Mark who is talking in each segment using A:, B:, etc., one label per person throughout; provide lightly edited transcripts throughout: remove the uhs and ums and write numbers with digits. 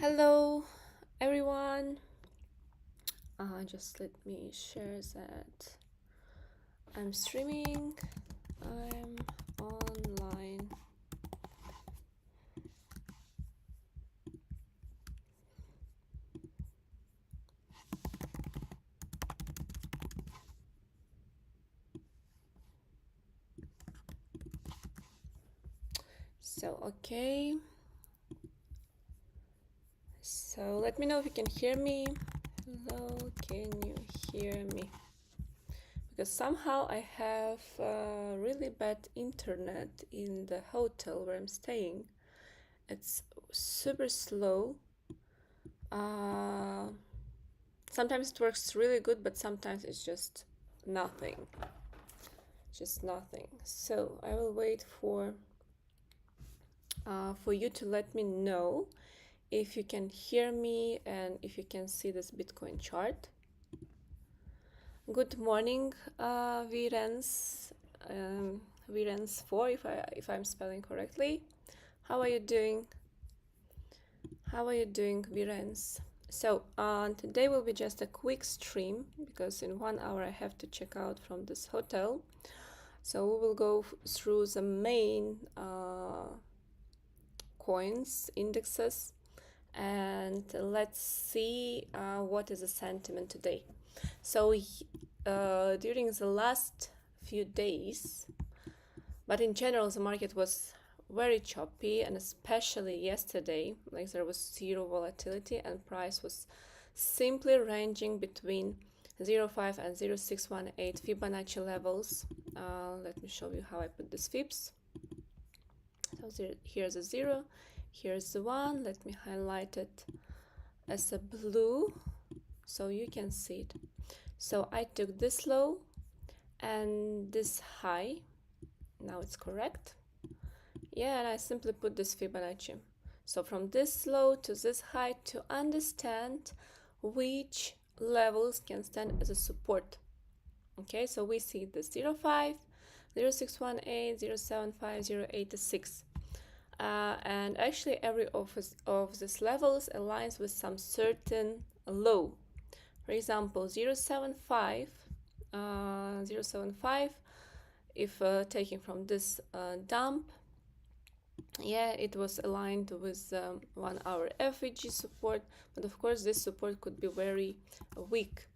A: Hello, everyone. Just let me share that I'm streaming. I'm online. Okay. So let me know if you can hear me. Hello, can you hear me? Because somehow I have really bad internet in the hotel where I'm staying. It's super slow. Sometimes it works really good, but sometimes it's just nothing. So I will wait for you to let me know if you can hear me and if you can see this Bitcoin chart. Good morning, Virens, Virens 4, if I'm spelling correctly. How are you doing? Virens? So today will be just a quick stream because in 1 hour I have to check out from this hotel. So we will go through the main coins indexes and let's see what is the sentiment today. So during the last few days, but in general the market was very choppy, and especially yesterday, like there was zero volatility and price was simply ranging between 0.5 and 0.618 Fibonacci levels. Let me show you how I put these fibs. So here's a 0, here's the 1. Let me highlight it as a blue so you can see it. So I took this low and this high. Now it's correct. Yeah, and I simply put this Fibonacci. So from this low to this high to understand which levels can stand as a support. Okay, so we see the 0.5, 0.618, 0.75, 0.86. And actually every of these levels aligns with some certain low. For example, 0.75, 0.75, if taking from this dump, yeah, it was aligned with 1 hour FVG support, but of course this support could be very weak.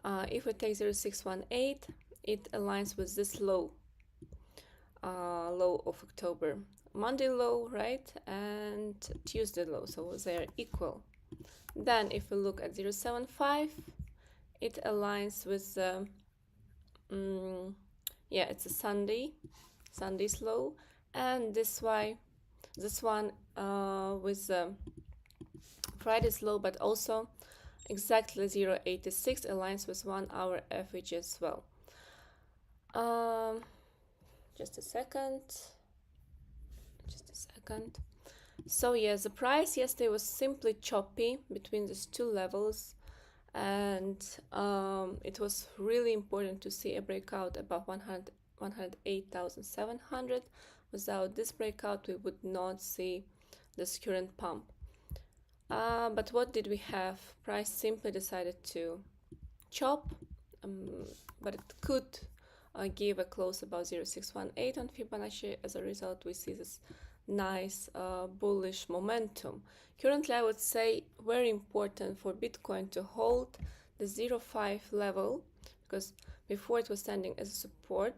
A: If we take 0.618, it aligns with this low, low of October. Monday low, right, and Tuesday low, so they are equal. Then if we look at 0.75, it aligns with yeah, it's a Sunday's low, and this one with Friday's low, but also exactly 0.86 aligns with 1 hour FVG as well. Just a second. So yes, the price yesterday was simply choppy between these two levels, and it was really important to see a breakout above 108,700. Without this breakout, we would not see this current pump. But what did we have? Price simply decided to chop, but it could give a close above 0.618 on Fibonacci. As a result, we see this nice bullish momentum. Currently, I would say very important for Bitcoin to hold the 0.5 level, because before it was standing as a support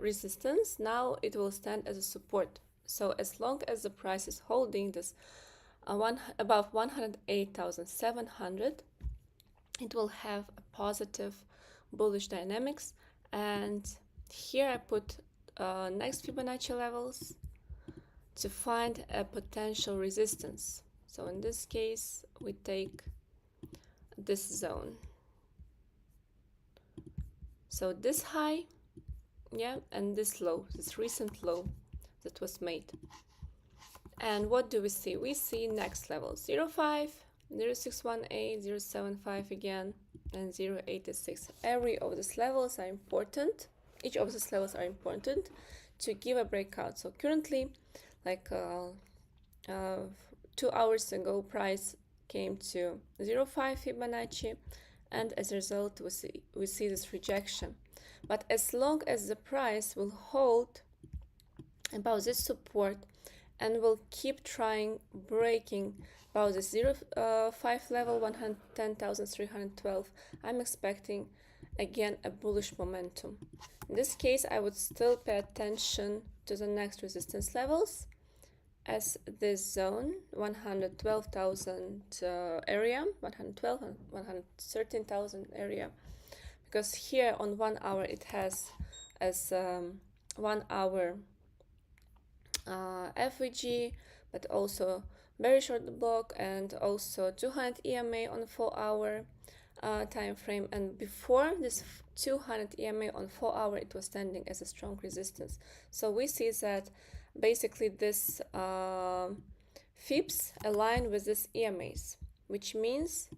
A: resistance, now it will stand as a support. So as long as the price is holding this above 108,700, it will have a positive bullish dynamics. And here I put next Fibonacci levels to find a potential resistance. So in this case, we take this zone. So this high, yeah, and this low, this recent low that was made. And what do we see? We see next level 0.5, 0.618, 0.75 again, and 0.86. Every of these levels are important. Each of these levels are important to give a breakout. So currently, like 2 hours ago, price came to 0.5 Fibonacci, and as a result we see this rejection. But as long as the price will hold about this support and will keep trying breaking about the 0.5 level, 110,312, I'm expecting again a bullish momentum. In this case, I would still pay attention to the next resistance levels, as this zone 112,000 area, 112 and 113,000 area, because here on 1 hour it has as 1 hour FVG, but also very short block, and also 200 EMA on 4 hour time frame. And before this 200 EMA on 4 hour, it was standing as a strong resistance. So we see that basically this fibs align with this EMAs, which means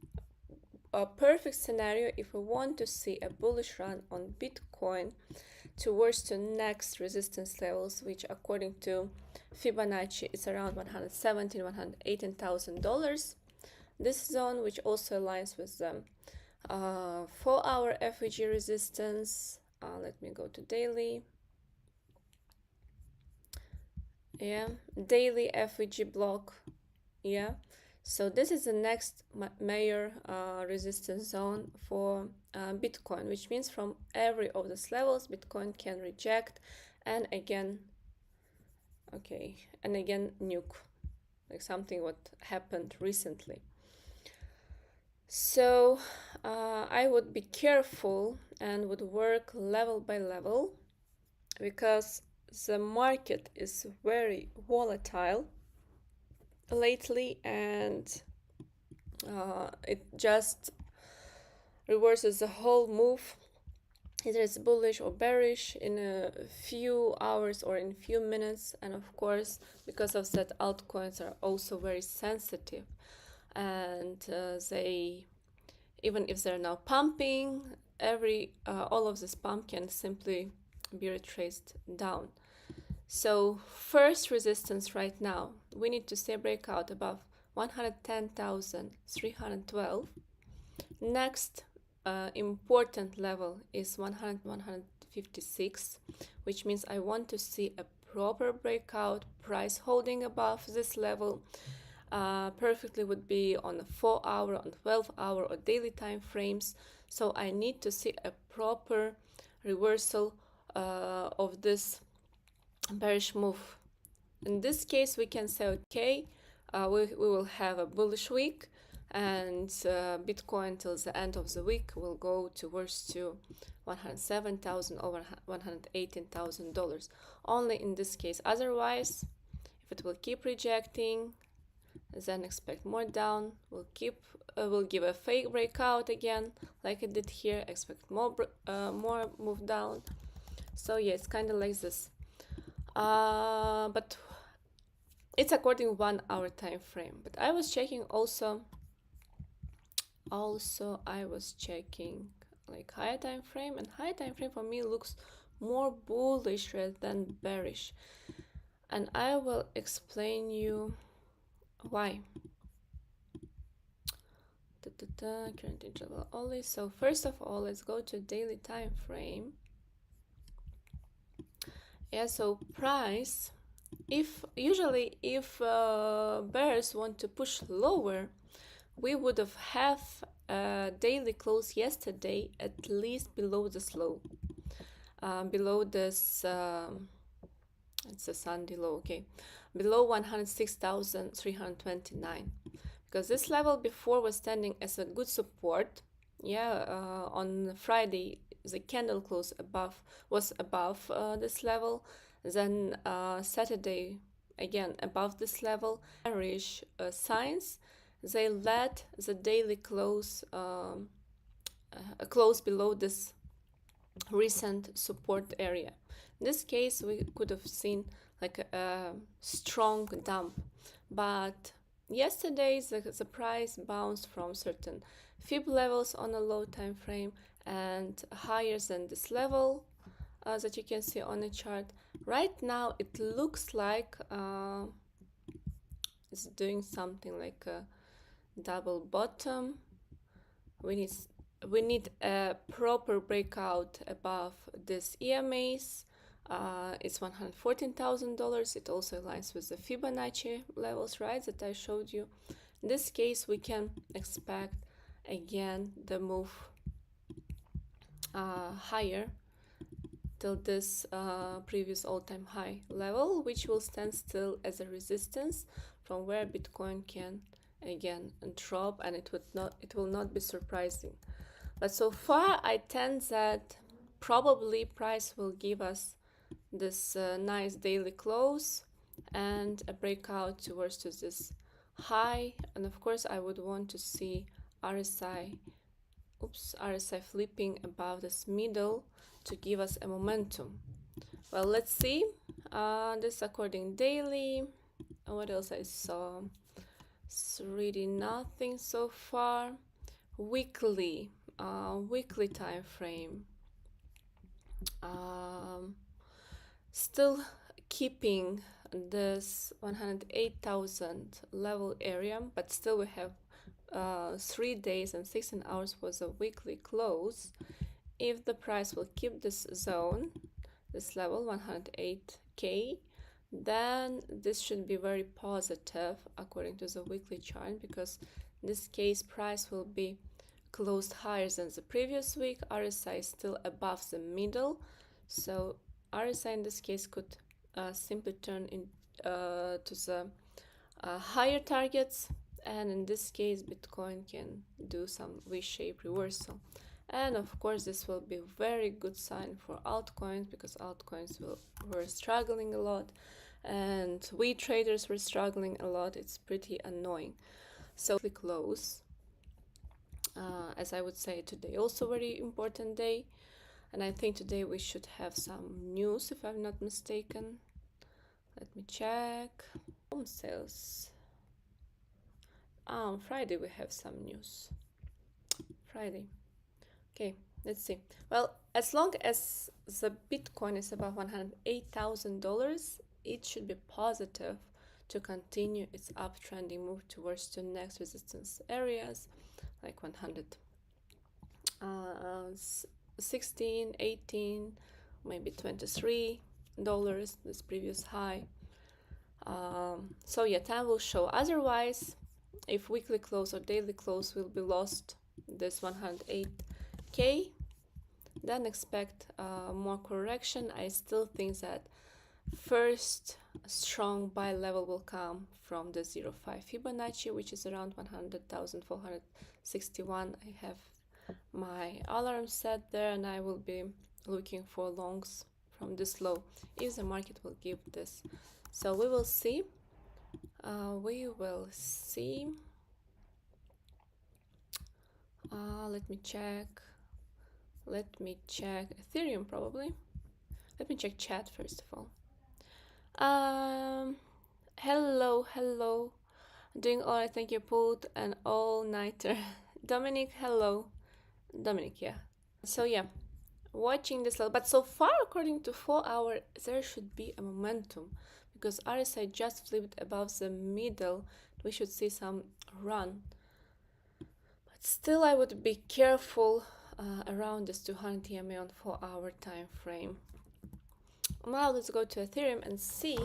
A: a perfect scenario if we want to see a bullish run on Bitcoin towards the next resistance levels, which according to Fibonacci is around $117,000, $118,000. This zone, which also aligns with the 4 hour FVG resistance. Let me go to daily. Yeah, daily FVG block. Yeah, so this is the next major resistance zone for Bitcoin, which means from every of these levels Bitcoin can reject and again nuke, like something what happened recently. So I would be careful and would work level by level, because the market is very volatile lately, and it just reverses the whole move, either it's bullish or bearish in a few hours or in few minutes. And of course, because of that, altcoins are also very sensitive, and they, even if they're now pumping, all of this pump can simply be retraced down. So first resistance right now, we need to see a breakout above 110,312. Next important level is 156, which means I want to see a proper breakout, price holding above this level. Perfectly would be on a 4 hour, on 12 hour or daily time frames. So I need to see a proper reversal of this bearish move. In this case, we can say, okay, we will have a bullish week, and Bitcoin till the end of the week will go towards to $107,000 over $118,000. Only in this case. Otherwise, if it will keep rejecting, then expect more down. Will give a fake breakout again, like it did here. Expect more move down. So yeah, it's kind of like this. But it's according to 1 hour time frame. But I was checking also I was checking like higher time frame, and higher time frame for me looks more bullish rather than bearish, and I will explain you why. Current interval only. So first of all, let's go to daily time frame. Yeah, so price, if bears want to push lower, we would have a daily close yesterday at least below this low, below this it's a Sunday low, okay, below 106,329, because this level before was standing as a good support. Yeah, on Friday the candle close was above this level. Then Saturday again above this level. Bearish signs, they led the daily close close below this recent support area. In this case, we could have seen like a strong dump, but yesterday the price bounced from certain fib levels on a low time frame and higher than this level that you can see on the chart. Right now it looks like it's doing something like double bottom. We need a proper breakout above this EMAs. It's $114,000. It also aligns with the Fibonacci levels, right, that I showed you. In this case, we can expect again the move higher till this previous all-time high level, which will stand still as a resistance from where Bitcoin can again drop, and it will not be surprising. But so far I tend that probably price will give us this nice daily close and a breakout towards to this high, and of course I would want to see RSI flipping above this middle to give us a momentum. Well, let's see. This according daily. What else I saw? It's really nothing so far. Weekly time frame. Still keeping this 108,000 level area, but still we have 3 days and 16 hours was a weekly close. If the price will keep this zone, this level 108k, then this should be very positive according to the weekly chart, because in this case price will be closed higher than the previous week. RSI is still above the middle, so RSI in this case could simply turn in to the higher targets, and in this case Bitcoin can do some V-shaped reversal. And of course this will be a very good sign for altcoins, because altcoins were struggling a lot and we traders were struggling a lot. It's pretty annoying. So close, as I would say, today also very important day, and I think today we should have some news if I'm not mistaken. Let me check. Home sales. On Friday we have some news. Friday. Okay, let's see. Well, as long as the Bitcoin is above $108,000, it should be positive to continue its uptrending move towards the next resistance areas, like 116, 18, maybe $23, this previous high. So yeah, time will show. Otherwise, if weekly close or daily close will be lost this 108k, then expect more correction. I still think that first strong buy level will come from the 0.5 Fibonacci, which is around 100,461. I have my alarm set there, and I will be looking for longs from this low if the market will give this. So we will see. Let me check Ethereum probably. Let me check chat first of all. Hello. Doing all right, thank you. Pulled an all-nighter. Dominic, hello. Dominic, yeah. So yeah, watching this level, but so far according to 4 hour there should be a momentum, because RSI just flipped above the middle. We should see some run, but still I would be careful around this 200 EMA on 4 hour time frame. Now let's go to Ethereum and see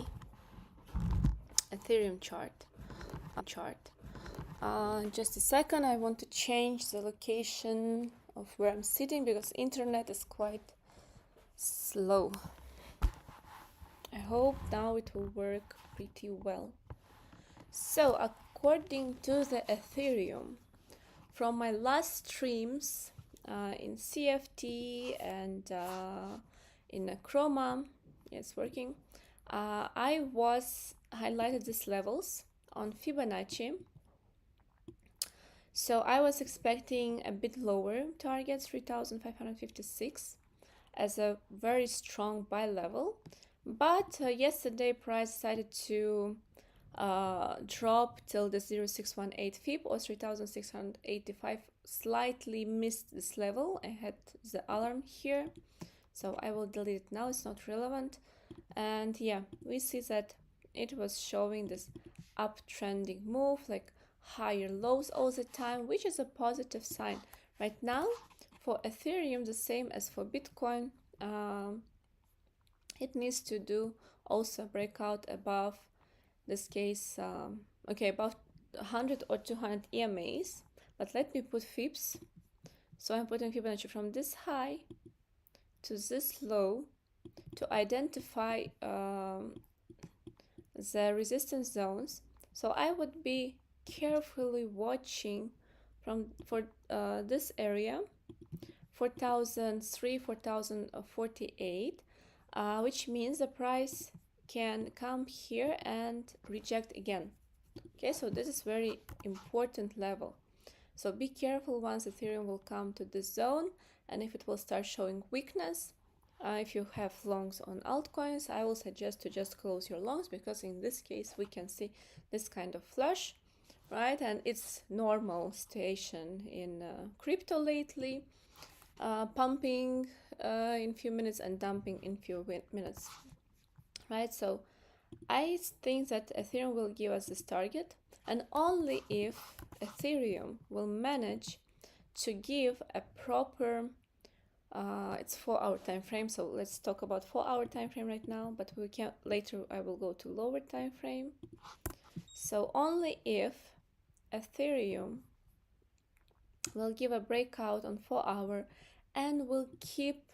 A: Ethereum chart. Just a second, I want to change the location of where I'm sitting because internet is quite slow. I hope now it will work pretty well. So according to the Ethereum, from my last streams in CFT and in a Chroma, it's working, I was highlighted these levels on Fibonacci. So I was expecting a bit lower targets, 3,556, as a very strong buy level. But yesterday price decided to drop till the 0.618 fib or 3,685, slightly missed this level. I had the alarm here, so I will delete it now, it's not relevant. And yeah, we see that it was showing this uptrending move, like higher lows all the time, which is a positive sign. Right now, for Ethereum, the same as for Bitcoin, it needs to do also breakout above this case, okay, about 100 or 200 EMAs. But let me put Fibs. So I'm putting Fibonacci from this high to this low to identify the resistance zones. So I would be carefully watching for this area 4003, 4048, which means the price can come here and reject again. Okay, so this is very important level. So be careful once Ethereum will come to this zone, and if it will start showing weakness, if you have longs on altcoins, I will suggest to just close your longs, because in this case we can see this kind of flush, right? And it's normal situation in crypto lately, pumping in few minutes and dumping in few minutes, right? So I think that Ethereum will give us this target, and only if Ethereum will manage to give a proper it's 4-hour time frame, so let's talk about 4-hour time frame right now, but we can later. I will go to lower time frame. So only if Ethereum will give a breakout on 4-hour and will keep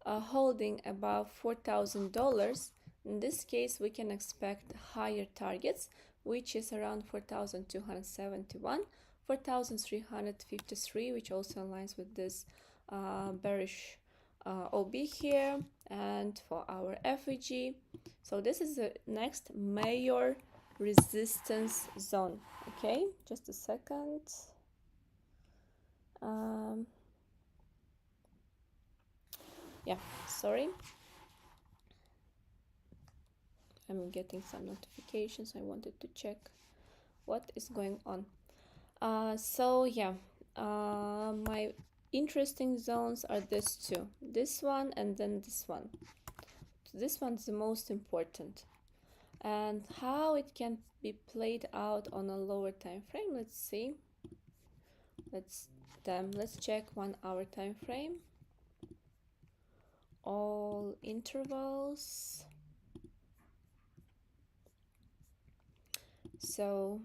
A: holding above $4,000, in this case we can expect higher targets, which is around 4,271, 4,353, which also aligns with this bearish OB here, and for our FEG. So this is the next major resistance zone. Okay, just a second. Yeah, sorry, I'm getting some notifications. I wanted to check what is going on. So yeah, my interesting zones are these two, this one and then this one. So this one's the most important, and how it can be played out on a lower time frame, let's see. Let's check 1-hour time frame, all intervals. So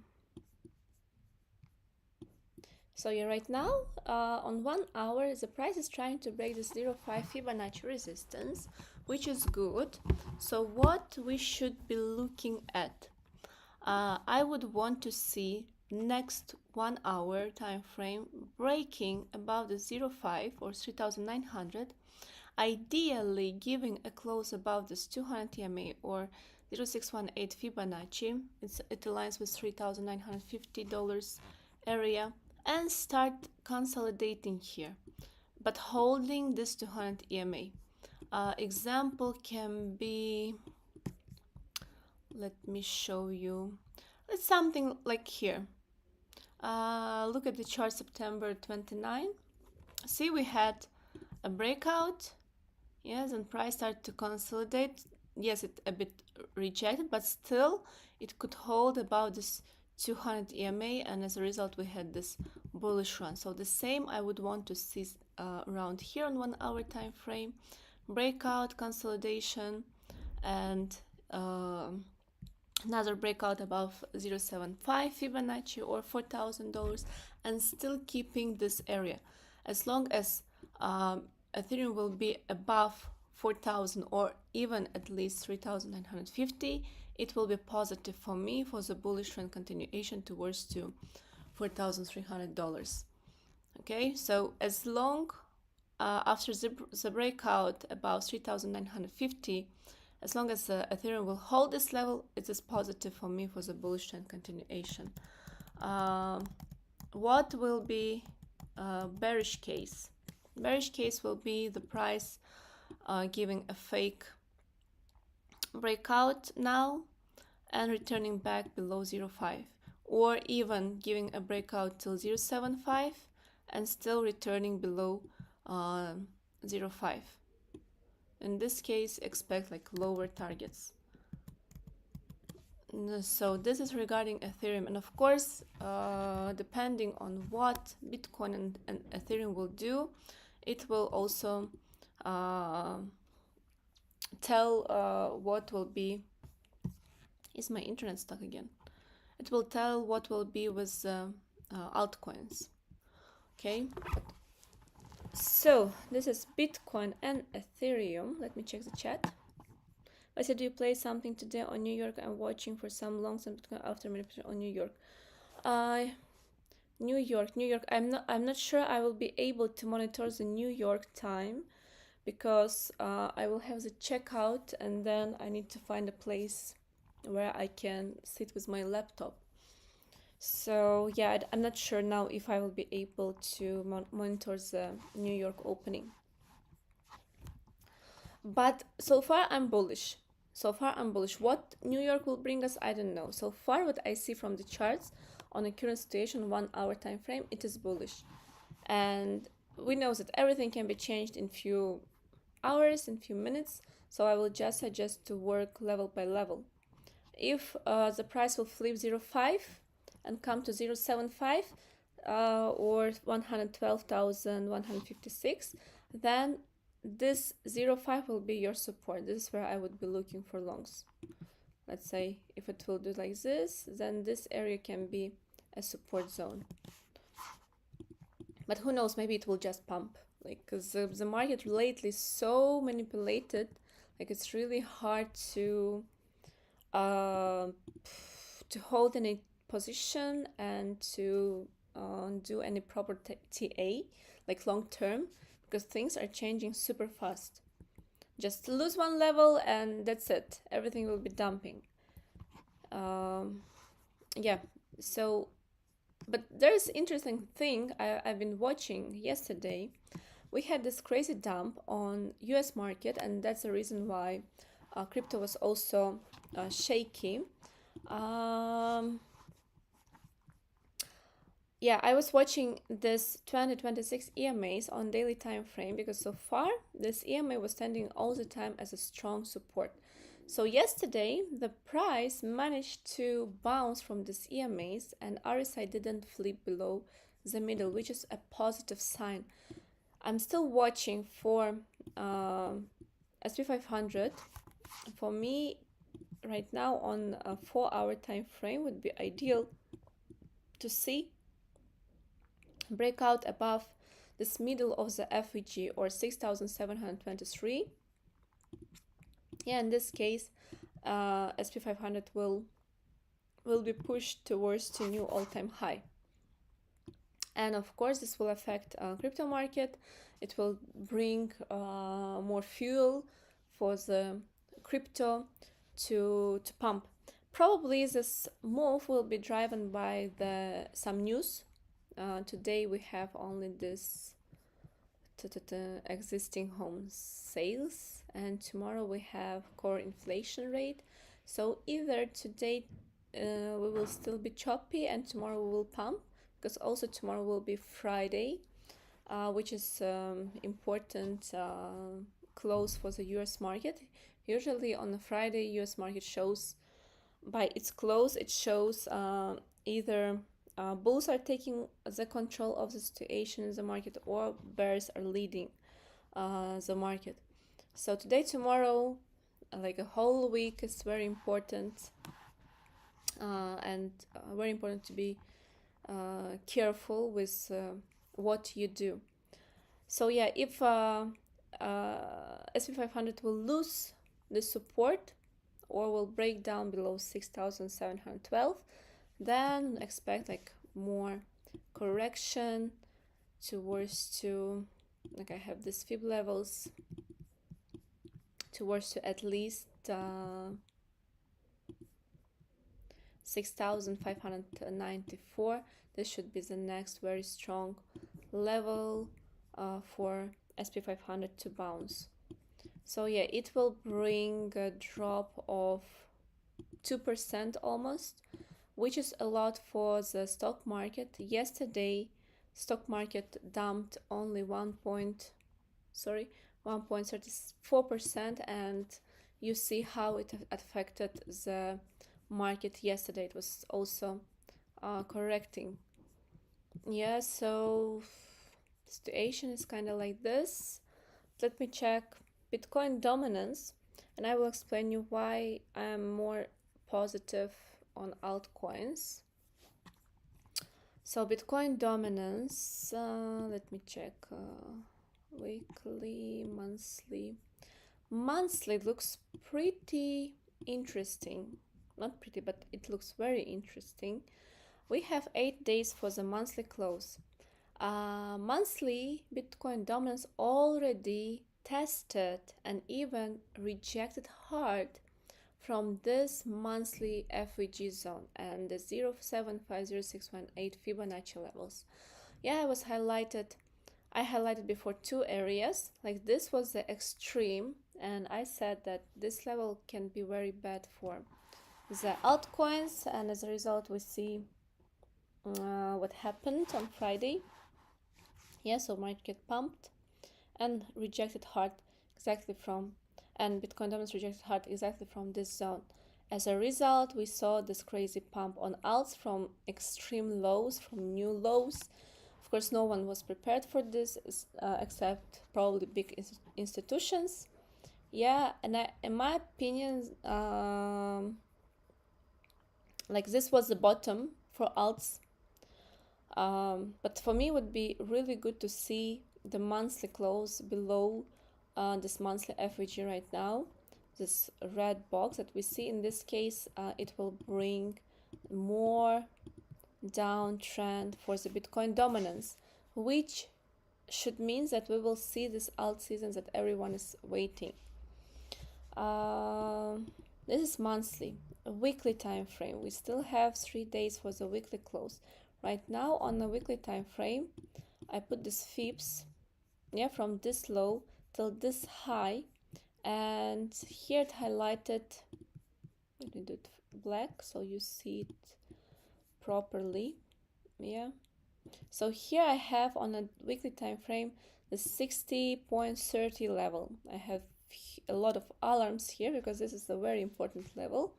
A: yeah, right now on 1 hour the price is trying to break the 0.5 Fibonacci resistance, which is good. So what we should be looking at, I would want to see next 1 hour time frame breaking above the 0.5 or 3,900, ideally giving a close above this 200 EMA or 0.618 Fibonacci. It aligns with $3,950 area, and start consolidating here, but holding this 200 EMA. Example can be, let me show you, it's something like here. Look at the chart September 29. See, we had a breakout, yes, and price started to consolidate. Yes, it a bit rejected, but still it could hold about this 200 EMA, and as a result we had this bullish run. So the same I would want to see around here on 1 hour time frame, breakout, consolidation, and another breakout above 0.75 Fibonacci or $4,000, and still keeping this area. As long as Ethereum will be above 4,000 or even at least 3,950, it will be positive for me for the bullish trend continuation towards to $4,300. Okay, so as long after the breakout above 3,950, as long as Ethereum will hold this level, it is positive for me for the bullish trend continuation. What will be bearish case? Bearish case will be the price giving a fake breakout now and returning back below 0.5, or even giving a breakout till 0.75 and still returning below 0.5. In this case, expect like lower targets. So this is regarding Ethereum, and of course, depending on what Bitcoin and Ethereum will do, it will also tell what will be. Is my internet stuck again? It will tell what will be with altcoins. Okay. So this is Bitcoin and Ethereum. Let me check the chat. I said, do you play something today on New York? I'm watching for some long term Bitcoin after manipulation on New York. New York. I'm not sure I will be able to monitor the New York time because I will have the checkout and then I need to find a place where I can sit with my laptop. So yeah, I'm not sure now if I will be able to monitor the New York opening. But so far I'm bullish. What New York will bring us, I don't know. So far, what I see from the charts on a current situation, 1 hour time frame, it is bullish. And we know that everything can be changed in few hours, in few minutes. So I will just suggest to work level by level. If the price will flip 0.5 and come to 0.75 or 112,156, then this 0.5 will be your support. This is where I would be looking for longs. Let's say if it will do like this, then this area can be a support zone. But who knows, maybe it will just pump. Like, because the market lately is so manipulated, like it's really hard to hold any position and to do any proper TA, like long term, because things are changing super fast. Just lose one level and that's it. Everything will be dumping. Yeah, so, but there's interesting thing I've been watching yesterday. We had this crazy dump on US market, and that's the reason why crypto was also shaky. Yeah, I was watching this 2026 EMAs on daily time frame because so far this EMA was standing all the time as a strong support. So yesterday the price managed to bounce from these EMAs and RSI didn't flip below the middle, which is a positive sign. I'm still watching for SP500. For me right now on a 4-hour time frame would be ideal to see breakout above this middle of the FVG or 6,723. Yeah, in this case SP500 will be pushed towards to new all-time high, and of course this will affect crypto market. It will bring more fuel for the crypto to pump. Probably this move will be driven by some news. Today we have only this existing home sales, and tomorrow we have core inflation rate. So either today we will still be choppy and tomorrow we will pump, because also tomorrow will be Friday, which is important close for the US market. Usually on a Friday US market shows by its close, it shows either bulls are taking the control of the situation in the market or bears are leading the market. So today, tomorrow, like a whole week is very important, and very important to be careful with what you do. So yeah, if SP500 will lose the support or will break down below 6,712, then expect like more correction towards to, like I have this fib levels, towards to at least 6,594. This should be the next very strong level for SP500 to bounce. So yeah, it will bring a drop of 2% almost, which is a lot for the stock market. Yesterday, stock market dumped only 1.34%, and you see how it affected the market yesterday. It was also correcting. Yeah, so situation is kind of like this. Let me check Bitcoin dominance, and I will explain you why I am more positive on altcoins. So Bitcoin dominance, let me check, weekly, monthly. Monthly looks pretty interesting. Not pretty, but it looks very interesting. We have 8 days for the monthly close. Monthly Bitcoin dominance already tested and even rejected hard from this monthly FVG zone and the 0.750618 Fibonacci levels. Yeah, I highlighted before 2 areas. Like this was the extreme, and I said that this level can be very bad for the altcoins, and as a result we see what happened on Friday. Yeah, so market pumped and rejected hard exactly from, and Bitcoin dominance rejected hard exactly from this zone. As a result, we saw this crazy pump on alts from extreme lows, from new lows. Of course, no one was prepared for this except probably big institutions. Yeah, and in my opinion, like this was the bottom for alts. But for me, it would be really good to see the monthly close below this monthly FVG right now. This red box that we see in this case, it will bring more downtrend for the Bitcoin dominance, which should mean that we will see this alt season that everyone is waiting. This is monthly. A weekly time frame. We still have 3 days for the weekly close. Right now on the weekly time frame, I put this fibs, yeah, from this low till this high, and here it highlighted. Let me do it black so you see it properly. Yeah, so here I have on a weekly time frame the 60.30 level. I have a lot of alarms here because this is a very important level,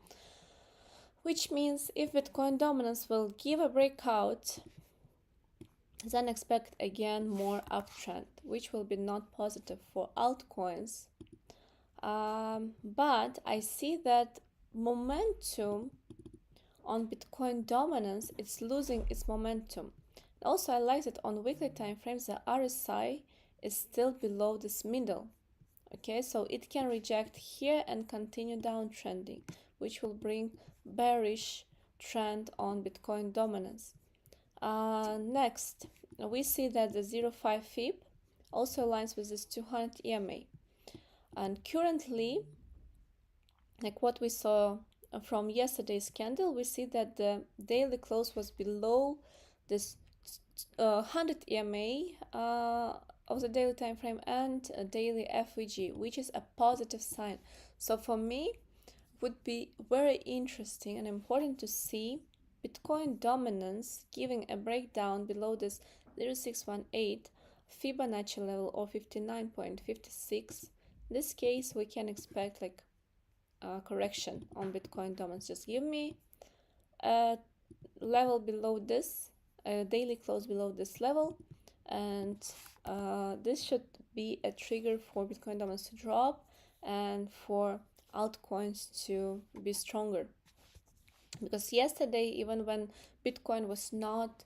A: which means if Bitcoin dominance will give a breakout, then expect again more uptrend, which will be not positive for altcoins. But I see that momentum on Bitcoin dominance, it's losing its momentum. Also, I like that on weekly time frames, the RSI is still below this middle. Okay, so it can reject here and continue downtrending, which will bring bearish trend on Bitcoin dominance. Next, we see that the 0.5 fib also aligns with this 200 EMA. And currently, like what we saw from yesterday's candle, we see that the daily close was below this 100 EMA of the daily time frame and a daily FVG, which is a positive sign. So for me, it would be very interesting and important to see Bitcoin dominance giving a breakdown below this 0.618 Fibonacci level or 59.56. In this case, we can expect like a correction on Bitcoin dominance. Just give me a level below this, a daily close below this level, and this should be a trigger for Bitcoin dominance to drop and for altcoins to be stronger. Because yesterday, even when Bitcoin was not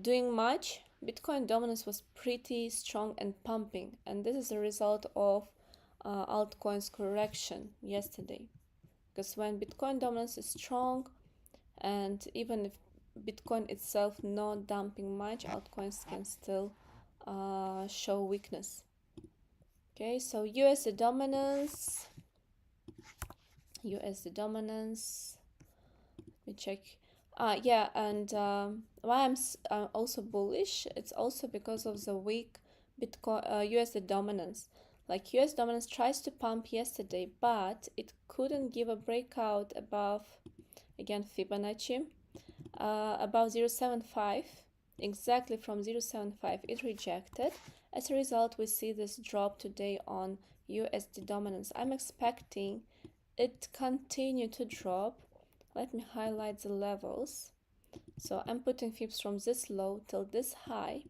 A: doing much, Bitcoin dominance was pretty strong and pumping, and this is a result of altcoins correction yesterday. Because when Bitcoin dominance is strong, and even if Bitcoin itself not dumping much, altcoins can still show weakness. Okay, so USD dominance. Let me check. Yeah, and why I'm also bullish, it's also because of the weak Bitcoin USD dominance. Like US dominance tries to pump yesterday, but it couldn't give a breakout above, again, Fibonacci, above 0.75, exactly from 0.75 it rejected. As a result, we see this drop today on USD dominance. I'm expecting it continued to drop. Let me highlight the levels. So I'm putting fibs from this low till this high,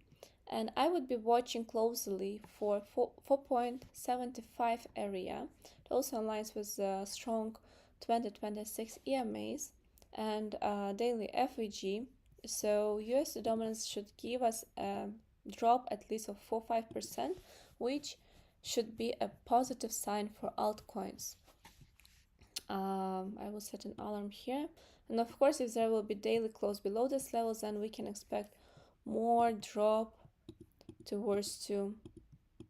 A: and I would be watching closely for 4.75 area. It also aligns with the strong 2026 EMAs and daily FVG. So US dominance should give us a drop at least of 4-5%, which should be a positive sign for altcoins. I will set an alarm here, and of course if there will be daily close below this level, then we can expect more drop towards to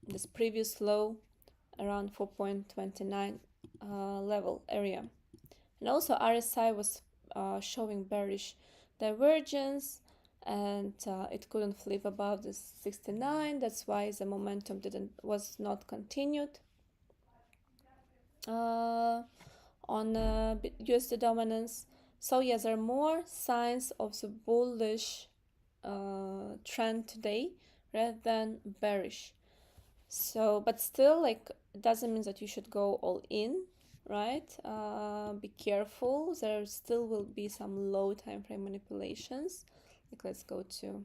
A: this previous low around 4.29 level area. And also RSI was showing bearish divergence, and it couldn't flip above the 69. That's why the momentum was not continued on USD dominance. So yes, there are more signs of the bullish trend today rather than bearish. So, but still, like, it doesn't mean that you should go all in, right? Be careful. There still will be some low time frame manipulations. Like, let's go to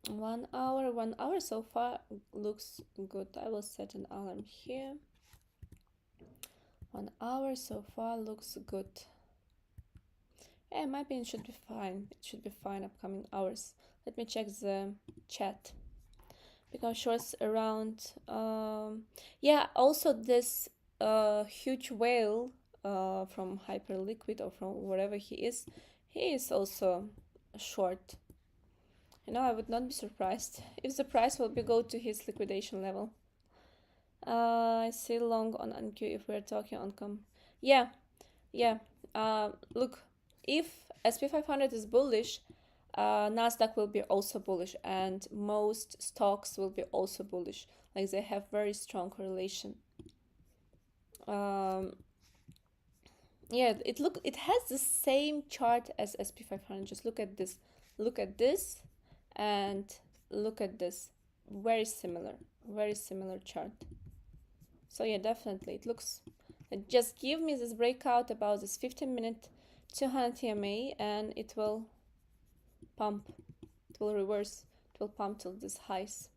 A: 1 hour. 1 hour so far looks good. I will set an alarm here. 1 hour so far looks good. Yeah, in my opinion, it should be fine. It should be fine upcoming hours. Let me check the chat. Because shorts around, yeah, also this huge whale from Hyperliquid or from wherever he is also short. You know, I would not be surprised if the price will go to his liquidation level. I see long on NQ if we're talking on yeah. Look, if SP500 is bullish, Nasdaq will be also bullish, and most stocks will be also bullish. Like, they have very strong correlation. Yeah, it has the same chart as SP500. Just look at this, and look at this. Very similar chart. So yeah, definitely it looks. Just give me this breakout about this 15-minute 200 EMA, and it will pump. It will reverse. It will pump till this highs.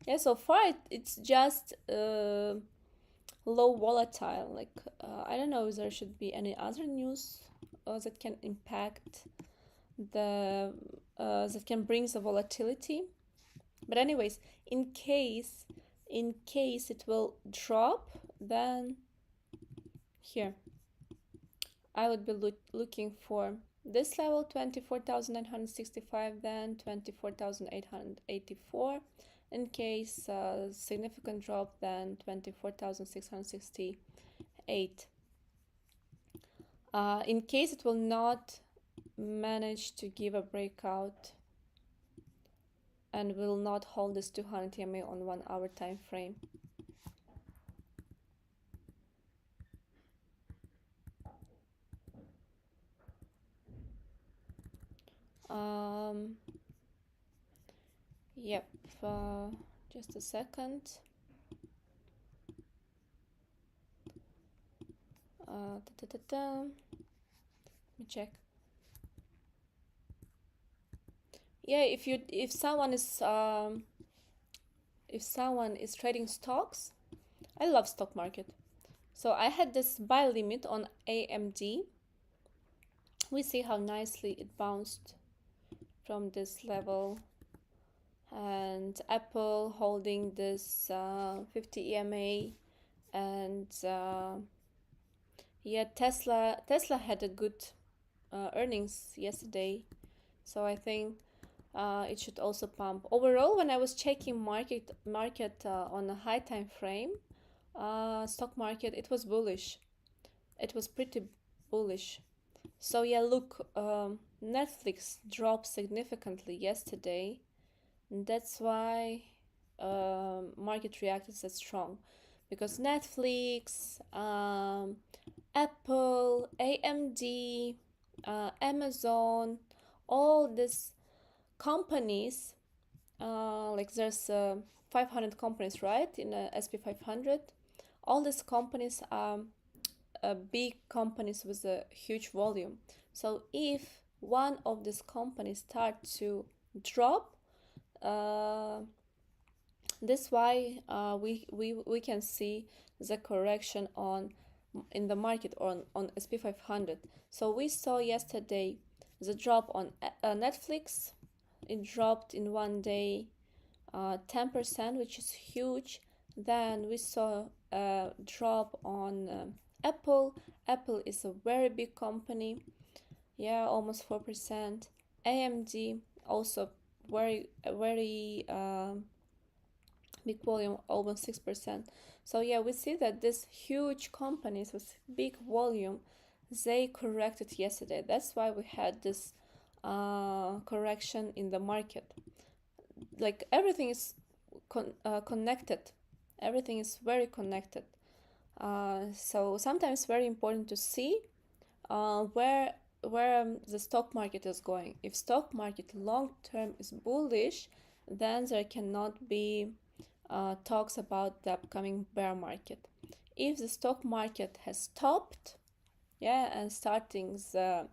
A: Yeah, so far it's just low volatile. Like, I don't know if there should be any other news that can impact the that can bring the volatility. But anyways, in case it will drop, then here I would be looking for this level, 24,965, then 24,884. In case significant drop, then 24,668. In case it will not manage to give a breakout and will not hold this 200 EMA on 1 hour time frame, yep, just a second. Let me check. Yeah, if someone is trading stocks, I love stock market. So I had this buy limit on AMD. We see how nicely it bounced from this level, and Apple holding this 50 EMA, and yeah, Tesla had a good earnings yesterday, so I think it should also pump. Overall, when I was checking market on a high time frame, stock market, it was bullish. It was pretty bullish. So yeah, look, Netflix dropped significantly yesterday. That's why market reacted so strong, because Netflix, Apple, AMD, Amazon, all these companies like there's 500 companies, right, in SP 500. All these companies are big companies with a huge volume. So if one of these companies start to drop, this why we can see the correction in the market on SP 500. So we saw yesterday the drop on Netflix. It dropped in one day 10%, which is huge. Then we saw a drop on Apple. Apple is a very big company, yeah, almost 4%. AMD also very big volume, almost 6%. So yeah, we see that these huge companies with big volume, they corrected yesterday. That's why we had this correction in the market. Like everything is connected. Everything is very connected. So sometimes very important to see where the stock market is going. If stock market long term is bullish, then there cannot be talks about the upcoming bear market. If the stock market has stopped, yeah, and starting the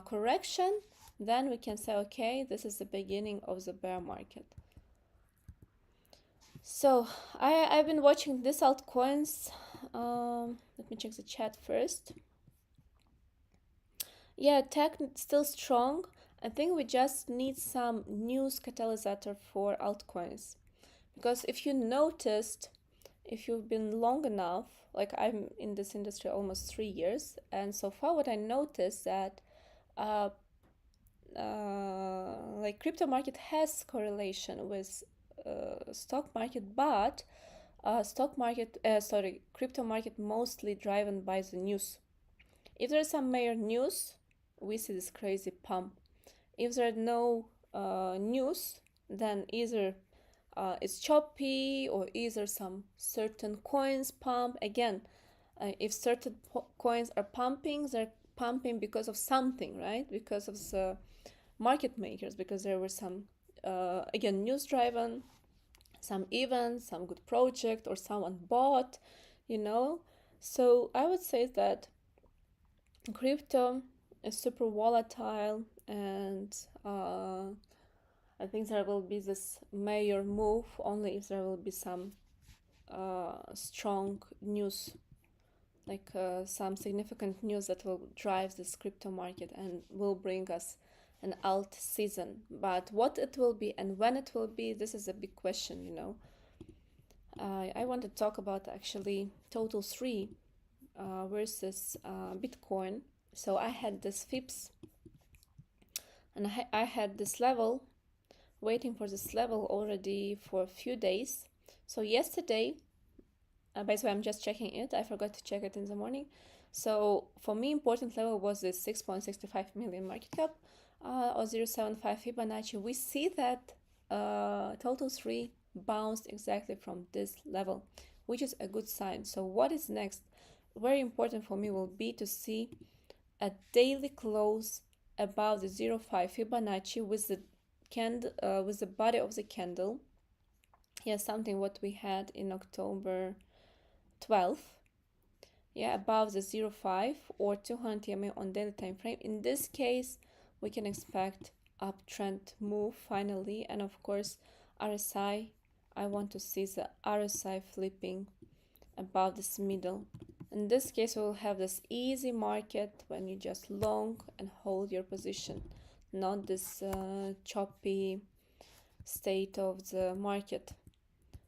A: correction, then we can say, okay, this is the beginning of the bear market. So I've been watching these altcoins. Let me check the chat first. Yeah, tech still strong. I think we just need some news catalyst for altcoins. Because if you noticed, if you've been long enough, like I'm in this industry almost 3 years, and so far what I noticed that like crypto market has correlation with stock market, but crypto market mostly driven by the news. If there's some major news, we see this crazy pump. If there are no news, then either it's choppy or either some certain coins pump. Again, if certain coins are pumping, they're pumping because of something, right? Because of the market makers, because there were some, again, news driven, some event, some good project, or someone bought, you know. So I would say that crypto is super volatile, and I think there will be this major move only if there will be some strong news, like some significant news that will drive this crypto market and will bring us an alt season. But what it will be and when it will be, this is a big question, you know. I want to talk about actually total 3 versus Bitcoin. So I had this FIPS and I had this level, waiting for this level already for a few days. So yesterday, by the way, I'm just checking it. I forgot to check it in the morning. So for me, important level was this 6.65 million market cap or 0.75 Fibonacci. We see that total 3 bounced exactly from this level, which is a good sign. So what is next? Very important for me will be to see a daily close above the 0.5 Fibonacci with the candle, with the body of the candle. Yeah, something what we had in October 12th. Yeah, above the 0.5 or 200 EMA on daily time frame. In this case, we can expect uptrend move finally, and of course RSI. I want to see the RSI flipping above this middle. In this case, we'll have this easy market when you just long and hold your position, not this choppy state of the market.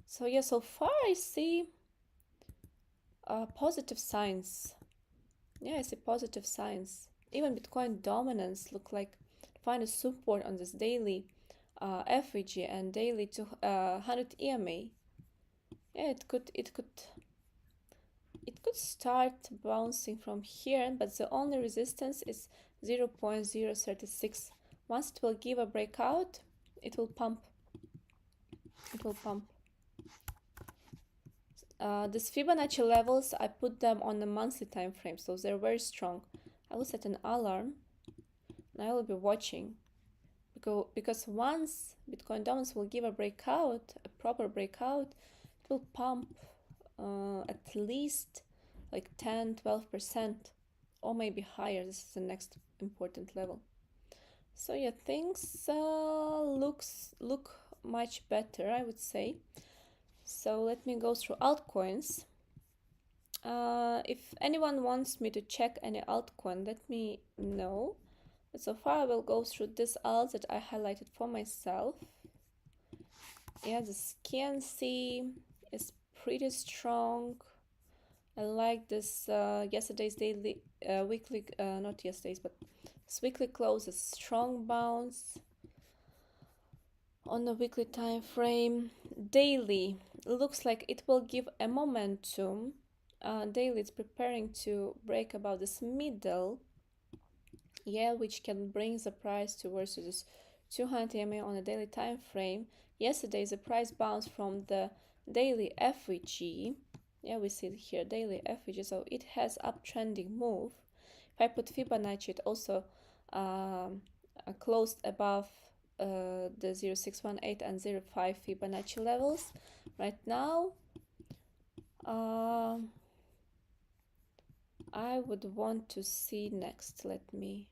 A: So yeah, so far I see positive signs. Yeah, I see positive signs. Even Bitcoin dominance look like find a support on this daily FVG and daily 200 EMA. Yeah, it could start bouncing from here, but the only resistance is 0.036. Once it will give a breakout, it will pump. It will pump. These Fibonacci levels, I put them on the monthly time frame, so they're very strong. I will set an alarm and I will be watching, because once Bitcoin dominance will give a breakout, a proper breakout, it will pump at least like 10-12% or maybe higher. This is the next important level. So yeah, things look much better, I would say. So let me go through altcoins. If anyone wants me to check any altcoin, let me know. But so far I will go through this alt that I highlighted for myself. Yeah, the CNC is pretty strong. I like this yesterday's daily, weekly, not yesterday's, but this weekly close, a strong bounce on the weekly time frame. Daily looks like it will give a momentum. Daily it's preparing to break about this middle, yeah, which can bring the price towards this 200 EMA on a daily time frame. Yesterday the price bounced from the daily FVG. Yeah, we see it here, daily FVG, so it has uptrending move. If I put Fibonacci, it also closed above the 0618 and 05 Fibonacci levels. Right now, I would want to see next. Let me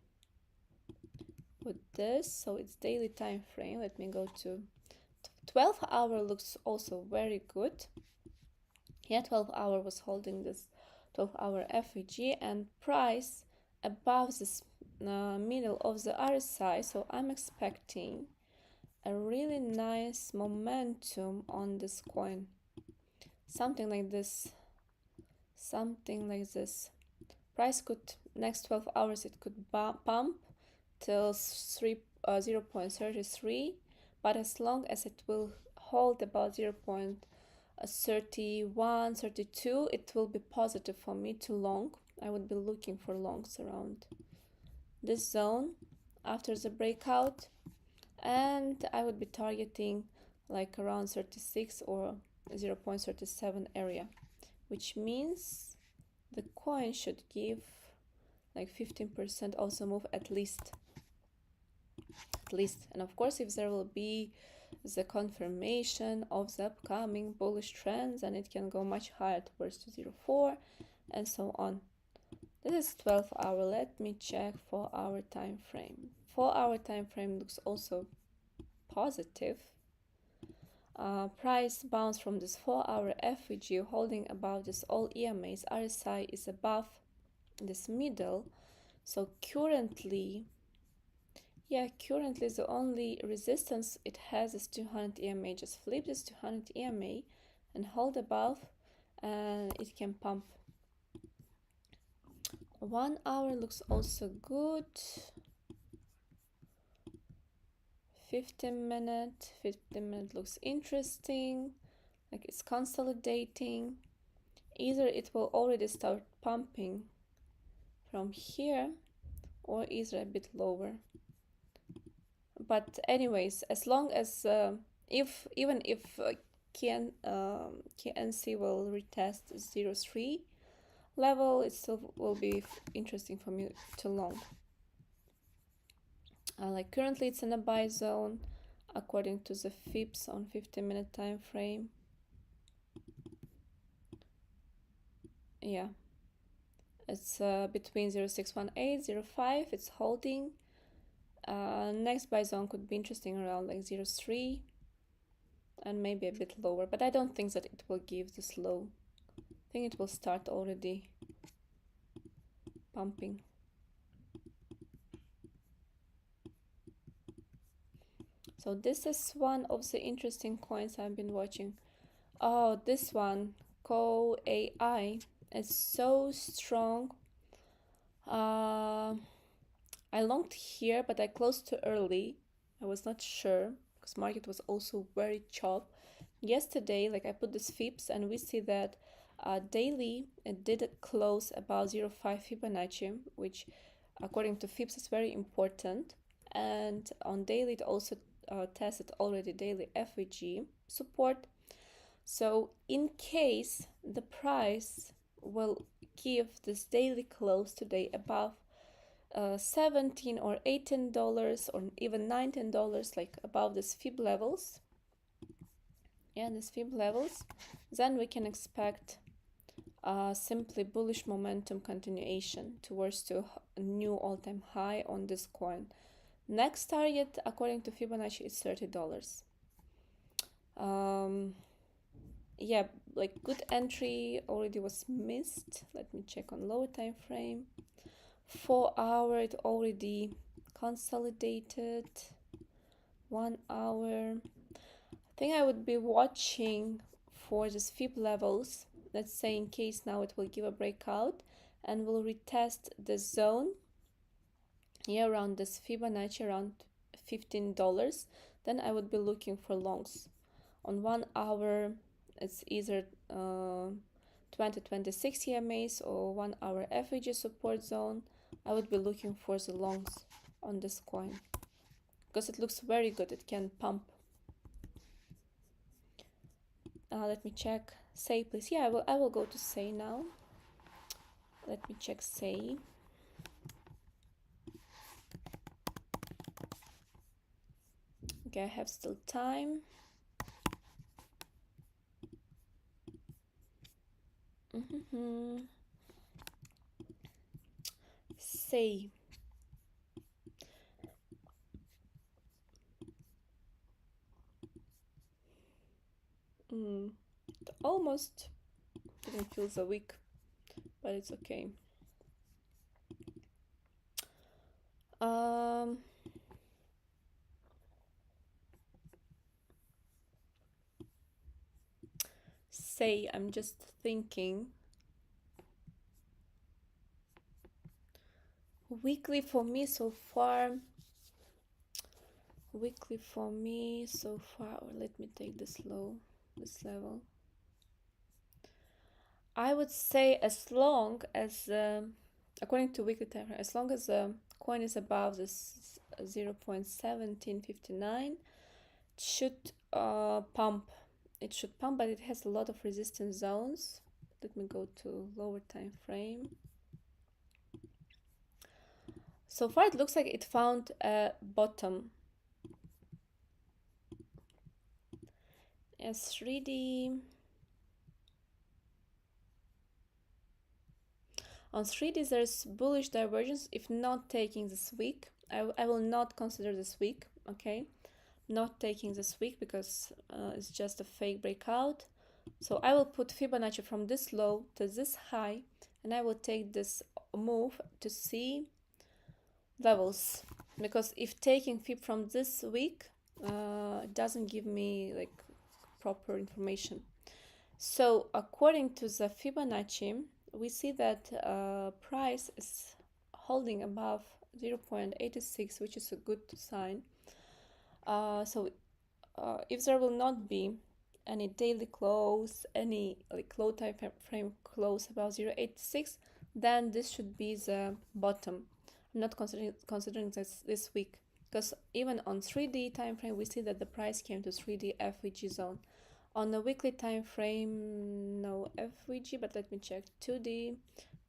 A: put this, so it's daily time frame. Let me go to 12 hour. Looks also very good. Yeah, 12 hour was holding this 12 hour FEG and price above this middle of the RSI, so I'm expecting a really nice momentum on this coin. Something like this. Price could, next 12 hours, it could pump till 0.33, but as long as it will hold about 0.31, 32, it will be positive for me to long. I would be looking for longs around this zone after the breakout, and I would be targeting like around 36 or 0.37 area, which means the coin should give like 15% also move at least. And of course, if there will be the confirmation of the upcoming bullish trends, and it can go much higher towards 204 and so on. This is 12 hour. Let me check 4 hour time frame. 4 hour time frame looks also positive. Price bounce from this 4 hour FVG holding above this all EMAs. RSI is above this middle, so currently the only resistance it has is 200 EMA. Just flip this 200 EMA and hold above, and it can pump. 1 hour looks also good. 15 minute looks interesting, like it's consolidating. Either it will already start pumping from here, or either a bit lower. But anyways, as long as even if KNC will retest 0.3 level, it still will be interesting for me to long. Like currently it's in a buy zone according to the FIPS on 15-minute time frame. Yeah, it's between 0.618, 0.5. It's holding. Next buy zone could be interesting around like 0.3 and maybe a bit lower, but I don't think that it will give this low. I think it will start already pumping. So this is one of the interesting coins I've been watching. Oh, this one, AI, is so strong. I longed here, but I closed too early. I was not sure because market was also very chop. Yesterday, like I put this FIPS, and we see that daily it did close about 0.5 Fibonacci, which according to FIPS is very important. And on daily it also tested already daily FVG support. So in case the price will give this daily close today above $17 or $18 or even $19, like above these fib levels, these fib levels, then we can expect simply bullish momentum continuation towards to a new all-time high on this coin. Next target according to Fibonacci is $30. Yeah, like good entry already was missed. Let me check on lower time frame. 4 hour it already consolidated. 1 hour. I think I would be watching for these fib levels. Let's say in case now it will give a breakout and will retest the zone here around this Fibonacci around $15, then I would be looking for longs. On 1 hour it's either 2026 EMAs or 1 hour FVG support zone. I would be looking for the longs on this coin because it looks very good. It can pump. Let me check say, please. Yeah, I will go to say now. Let me check say. Okay, I have still time. Say. It almost didn't feel so weak, but it's okay. Say, I'm just thinking. Weekly for me so far. Let me take this low, this level. I would say as long as, according to weekly time, as long as the coin is above this 0.1759, it should pump. It should pump, but it has a lot of resistance zones. Let me go to lower time frame. So far, it looks like it found a bottom. As 3D. On 3D, there's bullish divergence. If not taking this week, I will not consider this week, okay? Not taking this week because it's just a fake breakout. So I will put Fibonacci from this low to this high, and I will take this move to see levels. Because if taking Fib from this week, it doesn't give me like proper information. So according to the Fibonacci, we see that price is holding above 0.86, which is a good sign. If there will not be any daily close, any like low time frame close above 0.86, then this should be the bottom. I'm not considering this week, because even on 3D time frame we see that the price came to 3D FVG zone. On the weekly time frame, no FVG, but let me check 2D.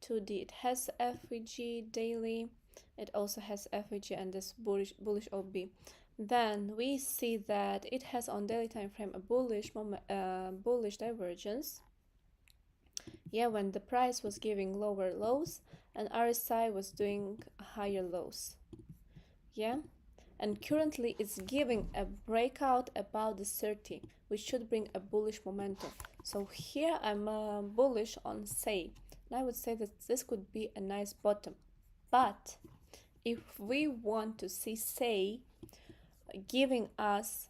A: It has FVG daily. It also has FVG and this bullish OB. Then we see that it has on daily time frame a bullish divergence. Yeah, when the price was giving lower lows and RSI was doing higher lows. Yeah, and currently it's giving a breakout above the 30, which should bring a bullish momentum. So here I'm bullish on say, and I would say that this could be a nice bottom. But if we want to see say giving us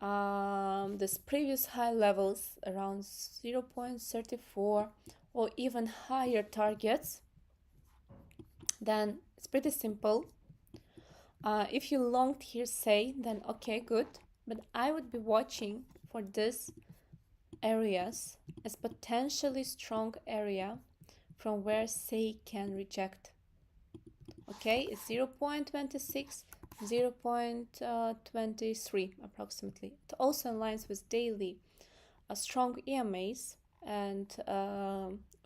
A: this previous high levels around 0.34 or even higher targets, then it's pretty simple. If you longed here say, then okay, good, but I would be watching for these areas as potentially strong area from where say can reject. Okay, it's 0.26, 0.23 approximately. It also aligns with daily strong EMAs and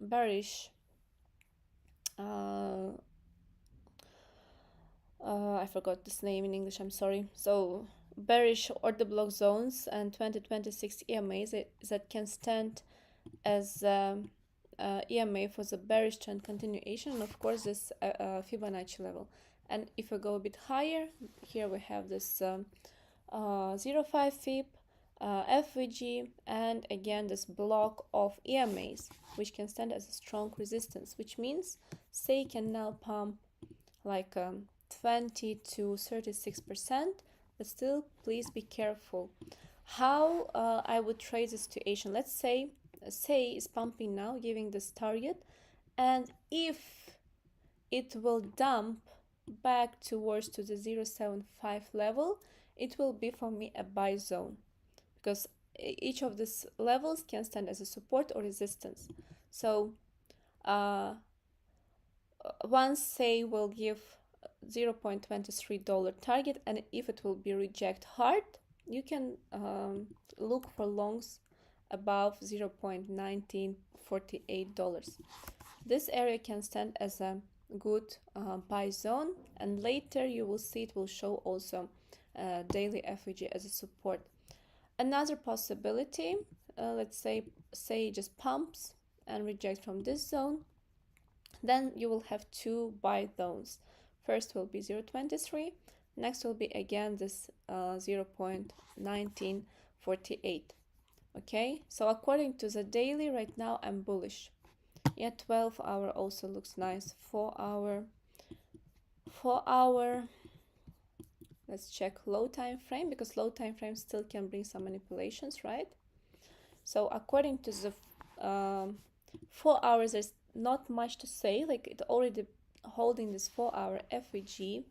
A: bearish I forgot this name in English, I'm sorry. So bearish order block zones and 2026 EMAs that can stand as EMA for the bearish trend continuation, and of course this Fibonacci level. And if we go a bit higher, here we have this 0.5 Fib, FVG, and again this block of EMAs, which can stand as a strong resistance, which means say can now pump like 20 to 36%, but still please be careful. How I would trade the situation? Let's say is pumping now, giving this target, and if it will dump back towards to the 0.75 level, it will be for me a buy zone, because each of these levels can stand as a support or resistance. So once say will give $0.23 target, and if it will be reject hard, you can look for longs above $0.1948. This area can stand as a good buy zone, and later you will see it will show also daily FVG as a support. Another possibility, let's say just pumps and reject from this zone, then you will have two buy zones. First will be 0.23, next will be again this 0.1948. Okay, so according to the daily, right now I'm bullish. Yeah, 12 hour also looks nice. 4 hour, let's check low time frame, because low time frame still can bring some manipulations, right? So according to the 4 hours, there's not much to say, like it already holding this 4 hour FVG.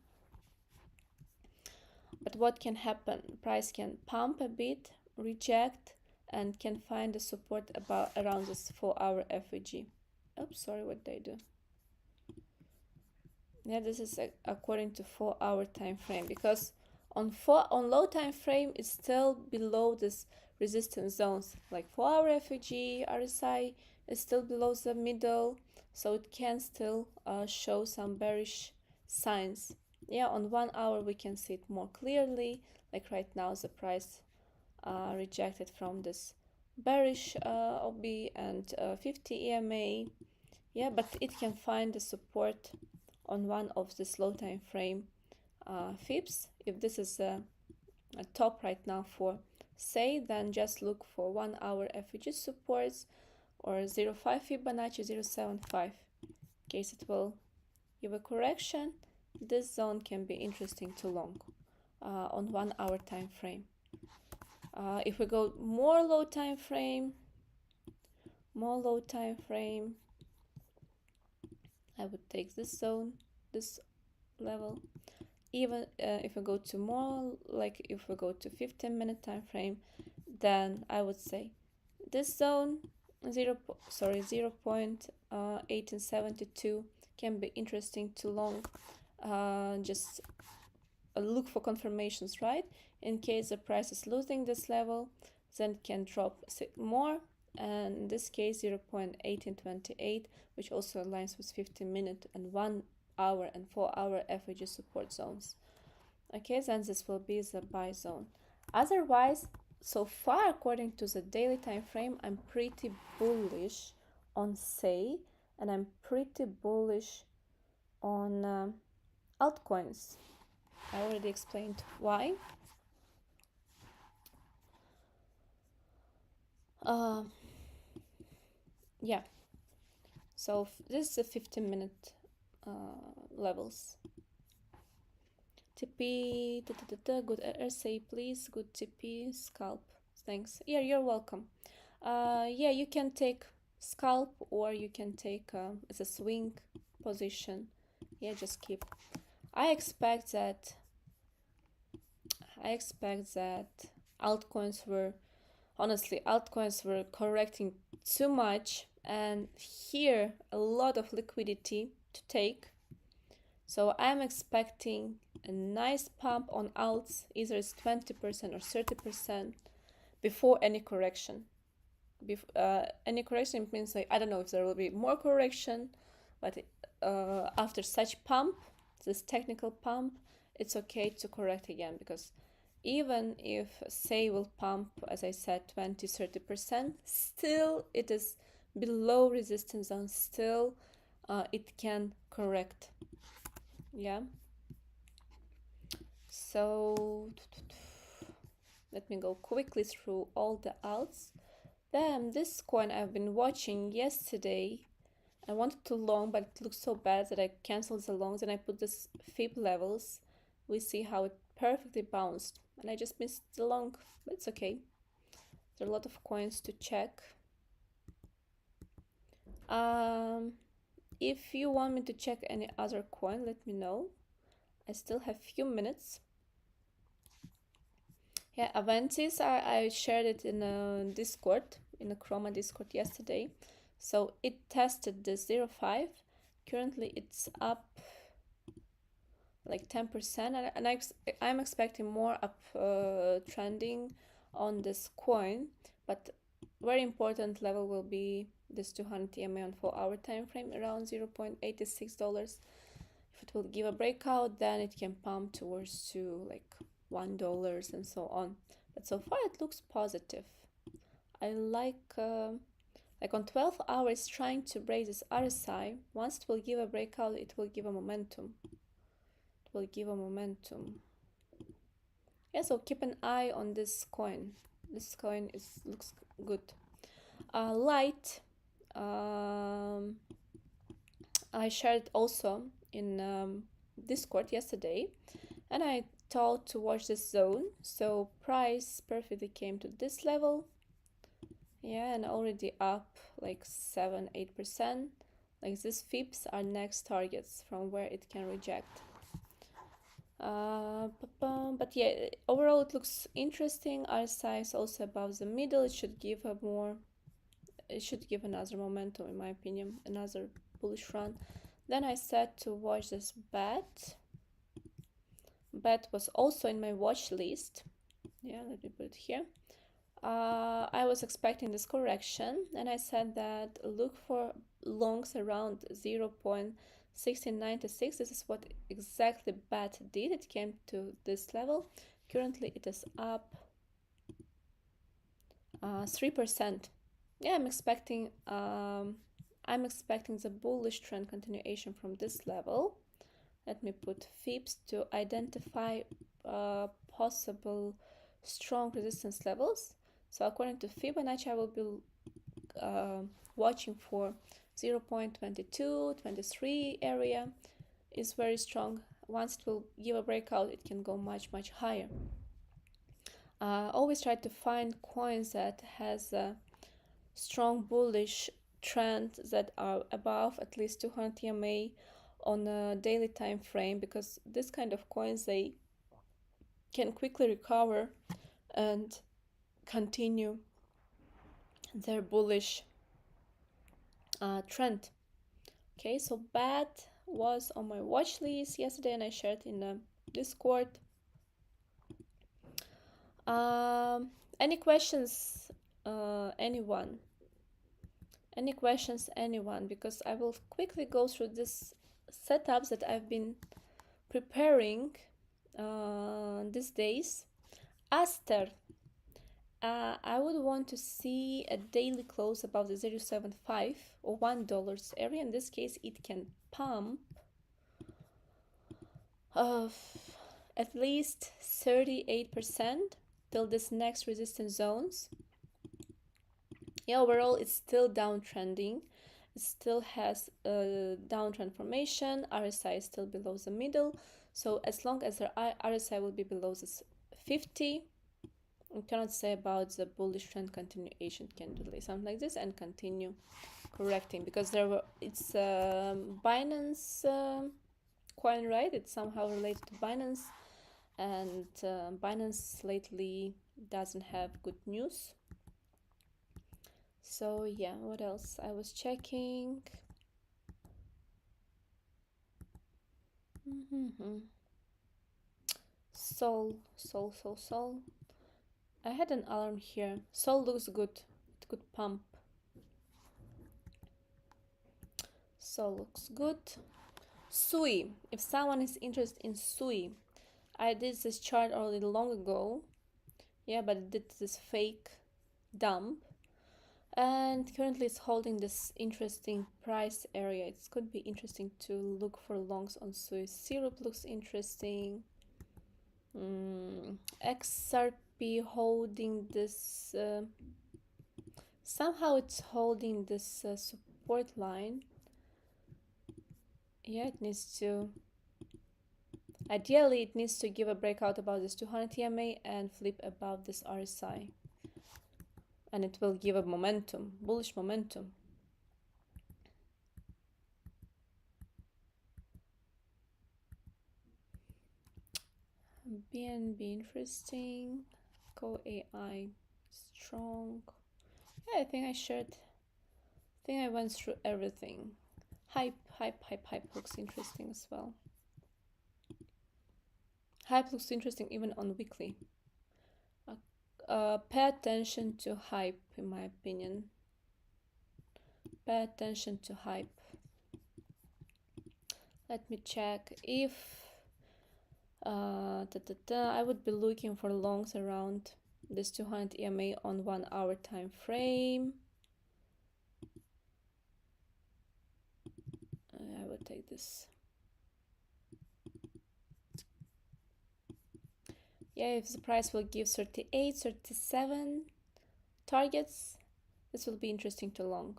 A: But what can happen? Price can pump a bit, reject, and can find the support around this 4 hour FVG. Oops, sorry, what did I do? Yeah, this is according to 4 hour time frame, because on low time frame it's still below this resistance zones, like 4 hour FVG, RSI is still below the middle, so it can still show some bearish signs. Yeah, on 1 hour we can see it more clearly, like right now the price rejected from this bearish OB and 50 EMA. Yeah, but it can find the support on one of the slow time frame fibs. If this is a top right now for say, then just look for 1 hour FVG supports or 0.5 Fibonacci, 0.75. In case it will give a correction, this zone can be interesting to long on 1 hour time frame. If we go more low time frame, I would take this zone, this level. Even if we go to more, like if we go to 15-minute time frame, then I would say this zone 0.1872 can be interesting to long. Just look for confirmations, right? In case the price is losing this level, then it can drop more, and in this case 0.1828, which also aligns with 15-minute and 1 hour and 4 hour FVG support zones. Okay, then this will be the buy zone. Otherwise, so far according to the daily time frame, I'm pretty bullish on SAY, and I'm pretty bullish on altcoins. I already explained why. Yeah, so this is the 15-minute levels. TP, good RSA, please. Good TP, scalp. Thanks. Yeah, you're welcome. Yeah, you can take scalp, or you can take as a swing position. Yeah, just keep. I expect that altcoins were correcting too much, and here a lot of liquidity to take. So I'm expecting a nice pump on alts, either it's 20% or 30% before any correction. Any correction means, like, I don't know if there will be more correction, but after such pump, this technical pump, it's okay to correct again, because even if say will pump, as I said, 20-30%, still it is below resistance zone, still it can correct. Yeah, so let me go quickly through all the alts. Then this coin I've been watching yesterday. I wanted to long, but it looks so bad that I canceled the longs and I put this fib levels. We see how it perfectly bounced, and I just missed the long, but it's okay. There are a lot of coins to check. If you want me to check any other coin, let me know. I still have few minutes. Yeah, Aventis, I shared it in a Discord, in a Chroma Discord yesterday. So it tested the 0.5. Currently it's up like 10%, and I'm expecting more up trending on this coin, but very important level will be this 200 EMA on 4-hour time frame around $0.86. If it will give a breakout, then it can pump towards to like $1 and so on. But so far it looks positive. I like on 12 hours trying to break this RSI. Once it will give a breakout, it will give a momentum. Yeah, so keep an eye on this coin. This coin looks good. Light, I shared also in Discord yesterday, and I told to watch this zone. So price perfectly came to this level. Yeah, and already up like 7-8%. Like these fibs are next targets from where it can reject. But yeah, overall it looks interesting. RSI is also above the middle. It should give another momentum, in my opinion, another bullish run. Then I said to watch this bet. Bet was also in my watch list. Yeah, let me put it here. I was expecting this correction, and I said that look for longs around 0.1696. This is what exactly BAT did. It came to this level. Currently it is up 3%. Yeah, I'm expecting the bullish trend continuation from this level. Let me put fibs to identify possible strong resistance levels. So according to Fibonacci, I will be watching for 0.22, 23 area is very strong. Once it will give a breakout, it can go much higher. Always try to find coins that has a strong bullish trend that are above at least 200 EMA on a daily time frame, because this kind of coins, they can quickly recover and continue their bullish trend. Okay, so BAT was on my watch list yesterday, and I shared in the Discord. Any questions, anyone? Any questions, anyone? Because I will quickly go through this setups that I've been preparing these days. Aster, I would want to see a daily close above the 0.75 or $1 area. In this case, it can pump at least 38% till this next resistance zones. Yeah, overall it's still downtrending. It still has a downtrend formation. RSI is still below the middle. So as long as the RSI will be below this 50, we cannot say about the bullish trend continuation. It can do something like this and continue correcting, because it's Binance coin, right? It's somehow related to Binance, and Binance lately doesn't have good news. So yeah, what else? I was checking. Sol. I had an alarm here. Sol looks good. It could pump. Sol looks good. Sui. If someone is interested in Sui, I did this chart already long ago. Yeah, but it did this fake dump. And currently it's holding this interesting price area. It could be interesting to look for longs on Sui. Syrup looks interesting. XRP holding this. Somehow it's holding this support line. Yeah, it needs to. Ideally, it needs to give a breakout above this 200 EMA and flip above this RSI. And it will give a momentum, bullish momentum. BNB interesting. Go AI strong. Yeah, I think I went through everything. Hype looks interesting as well. Hype looks interesting even on weekly. Pay attention to hype, in my opinion. Pay attention to hype. Let me check if I would be looking for longs around this 200 EMA on 1 hour time frame. I would take this. Yeah, if the price will give 38, 37 targets, this will be interesting to long.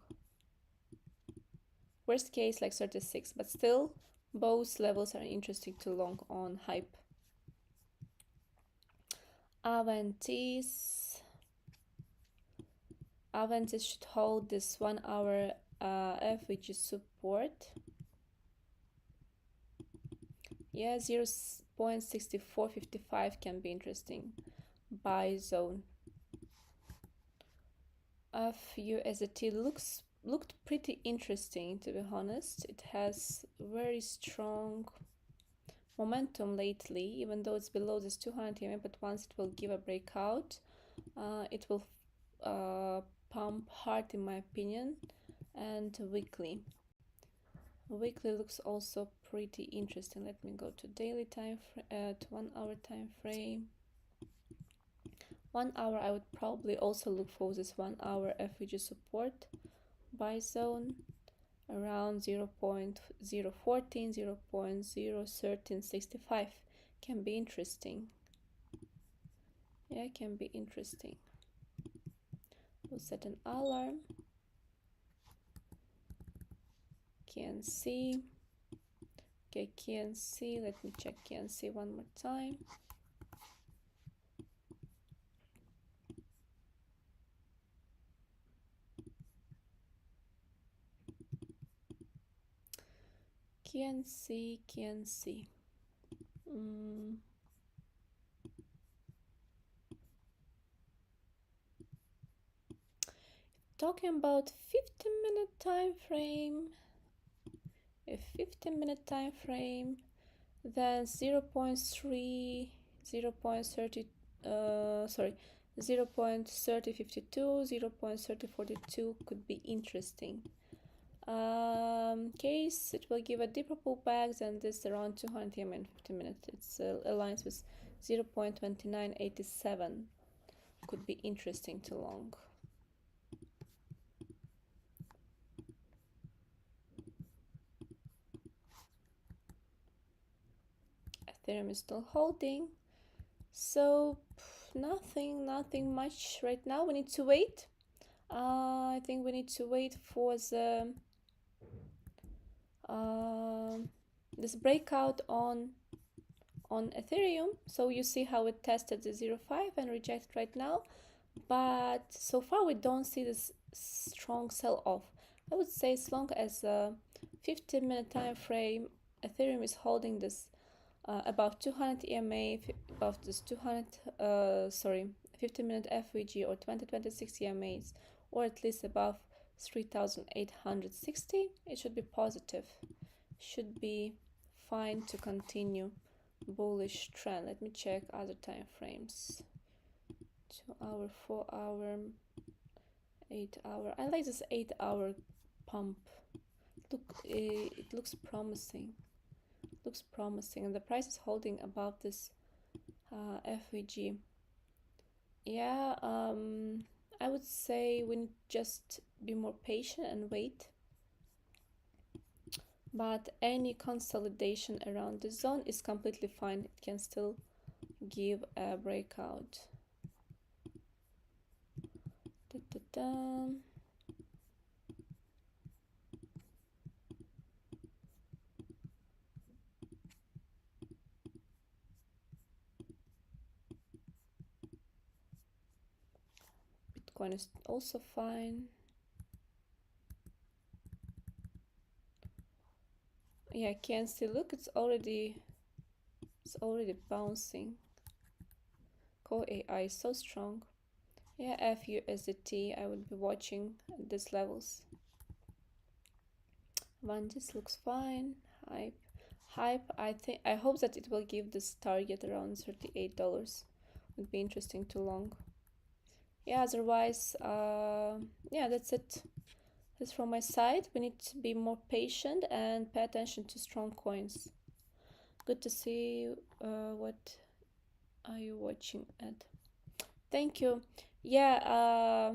A: Worst case like 36, but still both levels are interesting to long on hype. Aventis should hold this 1 hour F, which is support. Yeah, 0.6455 can be interesting. Buy zone. FUSDT looked pretty interesting, to be honest. It has very strong momentum lately, even though it's below this 200 EMA, but once it will give a breakout, it will pump hard, in my opinion. And weekly looks also pretty interesting. Let me go to daily time to 1 hour time frame. 1 hour, I would probably also look for this 1 hour FVG support buy zone around 0.014, 0.01365 can be interesting. Yeah, can be interesting. We'll set an alarm. KNC. Okay, KNC. Let me check KNC one more time. KNC. Talking about 15-minute time frame. A 15-minute time frame, then 0.3052, 0.3042 could be interesting. Case it will give a deeper pullback than this around 200 EMA in 15 minutes. It's aligns with 0.2987. Could be interesting to long. Ethereum is still holding. So nothing much right now. We need to wait. I think we need to wait for the this breakout on Ethereum. So you see how it tested the 0.5 and rejected right now, but so far we don't see this strong sell-off. I would say as long as a 15-minute time frame, Ethereum is holding this above 200 EMA, above this 15-minute FVG or 2026 EMAs, or at least above 3,860, it should be positive. Should be fine to continue bullish trend. Let me check other time frames. 2 hour, 4 hour, 8 hour. I like this 8 hour pump. Look, it looks promising. looks promising, and the price is holding above this FVG. Yeah, I would say we need just be more patient and wait. But any consolidation around the zone is completely fine. It can still give a breakout. Da, da, da. Bitcoin is also fine. Yeah, I can see, look, it's already bouncing. Core AI is so strong. Yeah, FUSDT, I would be watching at these levels. Vantis looks fine. Hype, I hope that it will give this target around $38. Would be interesting to long. Yeah, otherwise, yeah, that's it. That's from my side. We need to be more patient and pay attention to strong coins. Good to see. What are you watching at? Thank you. Yeah,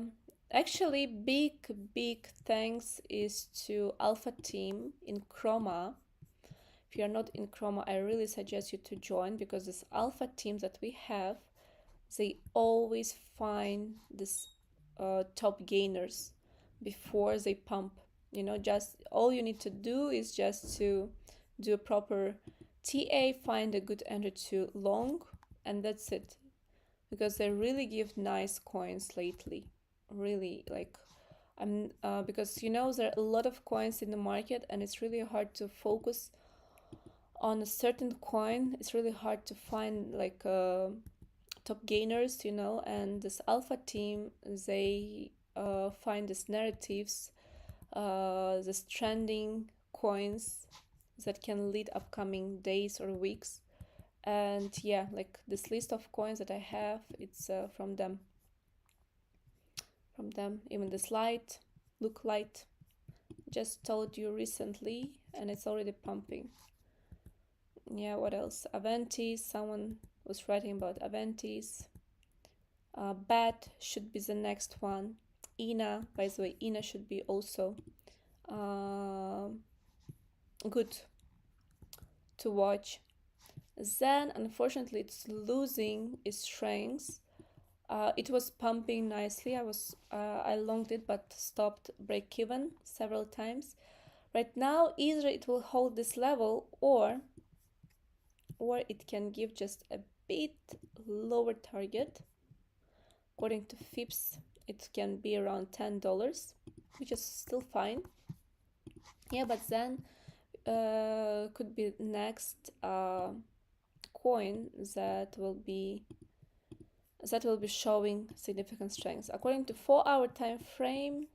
A: actually, big thanks is to Alpha Team in Chroma. If you're not in Chroma, I really suggest you to join, because this Alpha Team that we have, they always find this top gainers before they pump. You know, just all you need to do is just to do a proper TA, find a good entry to long, and that's it. Because they really give nice coins lately. Really, like, because you know there are a lot of coins in the market, and it's really hard to focus on a certain coin. It's really hard to find like top gainers, you know. And this Alpha Team, they find these narratives, these trending coins that can lead upcoming days or weeks. And yeah, like this list of coins that I have, it's from them. Even this light, look light, just told you recently, and it's already pumping. Yeah, what else? Aventis, someone was writing about Aventis. BAT should be the next one. INA, by the way, INA should be also good to watch. Then, unfortunately, it's losing its strength. It was pumping nicely. I longed it, but stopped break even several times. Right now, either it will hold this level, or it can give just a bit lower target. According to FIPS, it can be around $10, which is still fine. Yeah, but then could be next coin that will be showing significant strength. According to 4-hour time frame,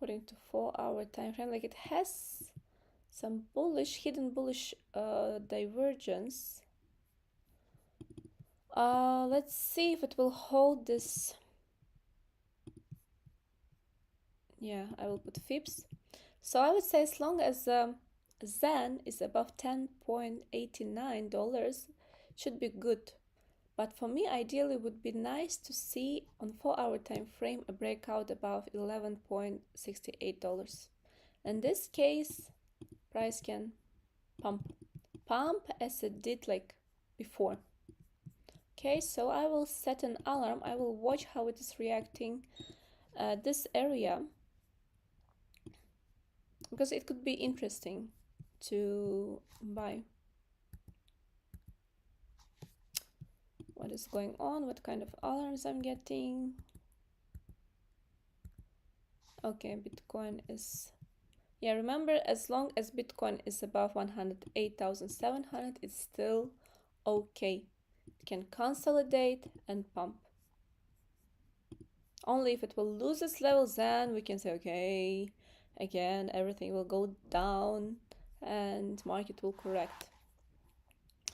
A: like it has some hidden bullish divergence. Let's see if it will hold this. Yeah, I will put FIPS. So I would say as long as Zen is above $10.89, should be good. But for me, ideally, it would be nice to see on 4-hour time frame a breakout above $11.68. In this case, price can pump as it did like before. Okay, so I will set an alarm. I will watch how it is reacting this area, because it could be interesting to buy. What is going on? What kind of alarms I'm getting? Okay, Bitcoin is, yeah, remember, as long as Bitcoin is above 108,700, it's still okay. It can consolidate and pump. Only if it will lose its level, then we can say, okay, again, everything will go down and market will correct.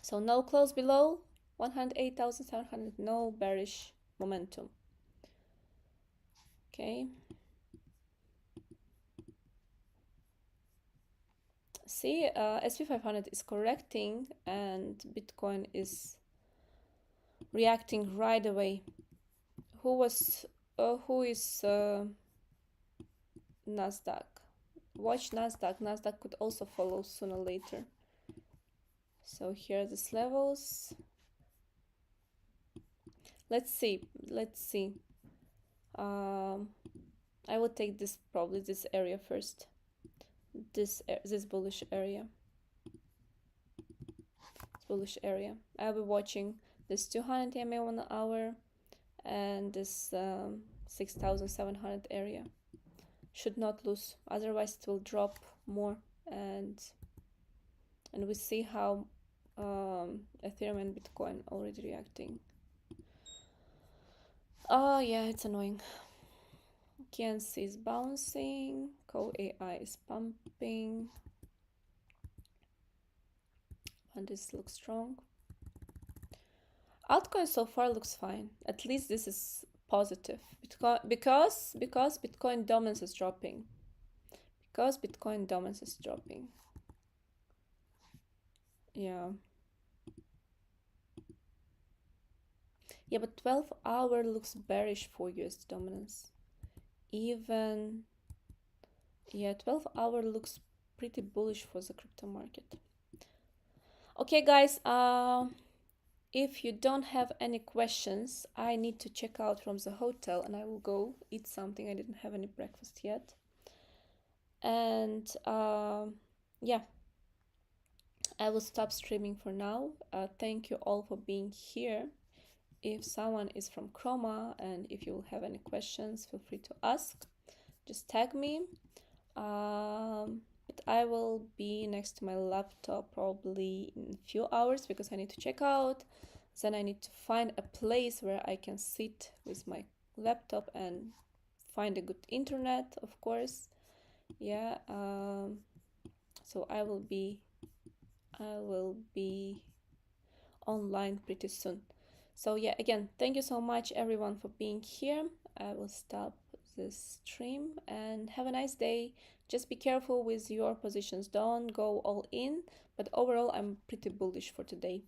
A: So no close below 108,700, no bearish momentum. Okay. See, SP500 is correcting and Bitcoin is reacting right away. Who is Nasdaq? Watch Nasdaq. Nasdaq could also follow sooner or later. So here are these levels. Let's see. I will take probably this area first. This bullish area. I'll be watching this 200 EMA 1 hour and this 6,700 area. Should not lose, otherwise it will drop more, and we see how Ethereum and Bitcoin already reacting. Oh yeah, it's annoying. KNC is bouncing, Co-AI is pumping, and this looks strong. Altcoin so far looks fine. At least this is positive because Bitcoin dominance is dropping. Yeah. Yeah, but 12-hour looks bearish for US dominance. Even, yeah, 12-hour looks pretty bullish for the crypto market. Okay, guys, if you don't have any questions, I need to check out from the hotel and I will go eat something. I didn't have any breakfast yet. And yeah, I will stop streaming for now. Thank you all for being here. If someone is from Chroma and if you have any questions, feel free to ask. Just tag me. But I will be next to my laptop probably in a few hours because I need to check out. Then I need to find a place where I can sit with my laptop and find a good internet, of course. Yeah. So I will be online pretty soon. So yeah, again, thank you so much everyone for being here. I will stop this stream and have a nice day. Just be careful with your positions, don't go all in, but overall I'm pretty bullish for today.